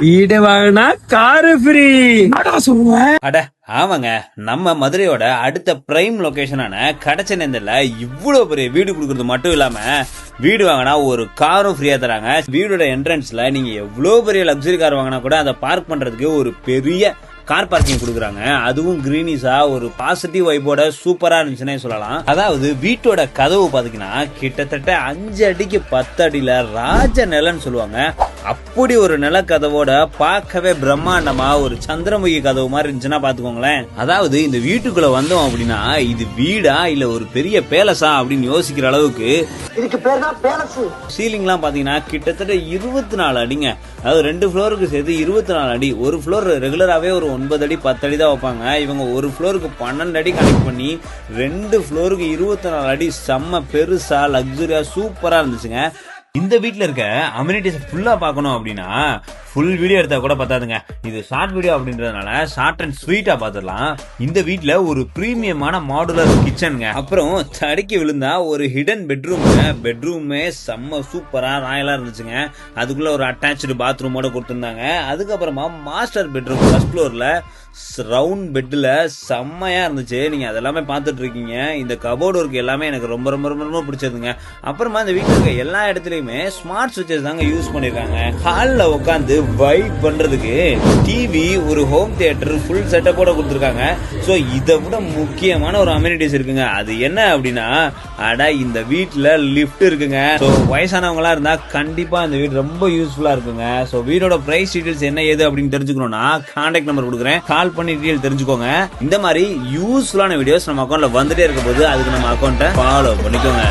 வீடு வாங்கினா car free சொல்லுவேன். அட ஆமாங்க, நம்ம மதுரையோட அடுத்த பிரைம் லொகேஷனான கடச்சனேந்தல்ல இவ்வளவு பெரிய வீடு கொடுக்கறது மட்டும் இல்லாம வீடு வாங்கினா ஒரு காரும் ஃப்ரீயா தராங்க. வீடோட என்ட்ரன்ஸ்ல நீங்க எவ்வளவு பெரிய லக்ஸரி கார் வாங்கினா கூட அதை பார்க் பண்றதுக்கு ஒரு பெரிய கார் பார்க்கிங் கொடுக்குறாங்க. அதுவும் கிரீனிஸா ஒரு பாசிட்டிவ் வைப்போட சூப்பரா இருந்துச்சுன்னே சொல்லலாம். அதாவது வீட்டோட கதவு பாத்தீங்கன்னா கிட்டத்தட்ட 5 அடிக்கு 10 அடியில ராஜ நிலன்னு சொல்லுவாங்க. அப்படி ஒரு நிலக்கதவோட பார்க்கவே பிரம்மாண்டமா ஒரு சந்திரமுகி கதவு மாதிரி இருந்துச்சுன்னா பாத்துக்கோங்களேன். அதாவது இந்த வீட்டுக்குள்ள வந்தோம் அப்படின்னா இது வீடா இல்ல ஒரு பெரிய பேலஸா அப்படின்னு யோசிக்கிற அளவுக்கு இதுக்கு பேர் தான் பேலஸ். சீலிங் எல்லாம் பாத்தீங்கன்னா கிட்டத்தட்ட 24 அடிங்க. அதாவது 2 ஃப்ளோருக்கு சேர்த்து 24 அடி. ஒரு ஃப்ளோர் ரெகுலராகவே ஒரு 9 அடி 10 அடி தான் வைப்பாங்க. இவங்க ஒரு ஃப்ளோருக்கு 12 அடி கனெக்ட் பண்ணி 2 ஃப்ளோருக்கு 24 அடி செம்ம பெருசா லக்ஸரியா சூப்பரா இருந்துச்சுங்க. இந்த வீட்டுல இருக்க அம்யூனிட்டிஸ் ஃபுல்லா பார்க்கணும் அப்படின்னா ஃபுல் வீடியோ எடுத்தா கூட பத்தாதுங்க. இது ஷார்ட் வீடியோ அப்படின்றதுனால ஷார்ட் அண்ட் ஸ்வீட்டா பாத்துடலாம். இந்த வீட்டுல ஒரு பிரீமியமான மாடுலர் கிச்சனுங்க, அப்புறம் தடுக்கி விழுந்தா ஒரு ஹிடன் பெட்ரூமே செம்ம சூப்பரா ராயலா இருந்துச்சுங்க. அதுக்குள்ள ஒரு அட்டாச்சு பாத்ரூமோட கொடுத்திருந்தாங்க. அதுக்கப்புறமா மாஸ்டர் பெட்ரூம் ஃபர்ஸ்ட் ஃப்ளோர்ல ரவுண்ட் பெட்ல செம்மையா இருந்துச்சு. நீங்க அதெல்லாமே பாத்துட்டு இருக்கீங்க. இந்த கபோர்டு ஒர்க் எல்லாமே எனக்கு ரொம்ப ரொம்ப ரொம்ப ரொம்ப பிடிச்சதுங்க. அப்புறமா இந்த வீட்டுல இருக்க எல்லா இடத்துலயுமே ஸ்மார்ட் சுவிட்சஸ் தாங்க யூஸ் பண்ணிருக்காங்க. ஹால்ல உட்காந்து வைப் பண்றதுக்கு டிவி, ஒரு ஹோம் தியேட்டர் ஃபுல் செட்டப்போட கொடுத்துருக்காங்க. சோ இதை விட முக்கியமான ஒரு அம்யூனிட்டிஸ் இருக்குங்க. அது என்ன அப்படின்னா இந்த வீட்டுல லிஃப்ட் இருக்குங்க. சோ வயசானவங்களா இருந்தா கண்டிப்பா இந்த வீடு ரொம்ப யூஸ்ஃபுல்லா இருக்குங்க. சோ வீடோட பிரைஸ் டீடைல்ஸ் என்ன ஏது அப்படின்னு தெரிஞ்சுக்கணும்னா கான்டாக்ட் நம்பர் கொடுக்குறேன், கால் பண்ணி டீடைல் தெரிஞ்சுக்கோங்க. இந்த மாதிரி யூஸ்ஃபுல்லான வீடியோஸ் நம்ம அக்கௌண்ட்ல வந்துட்டே இருக்க போது அதுக்கு நம்ம அக்கௌண்ட்டை ஃபாலோ பண்ணிக்கோங்க.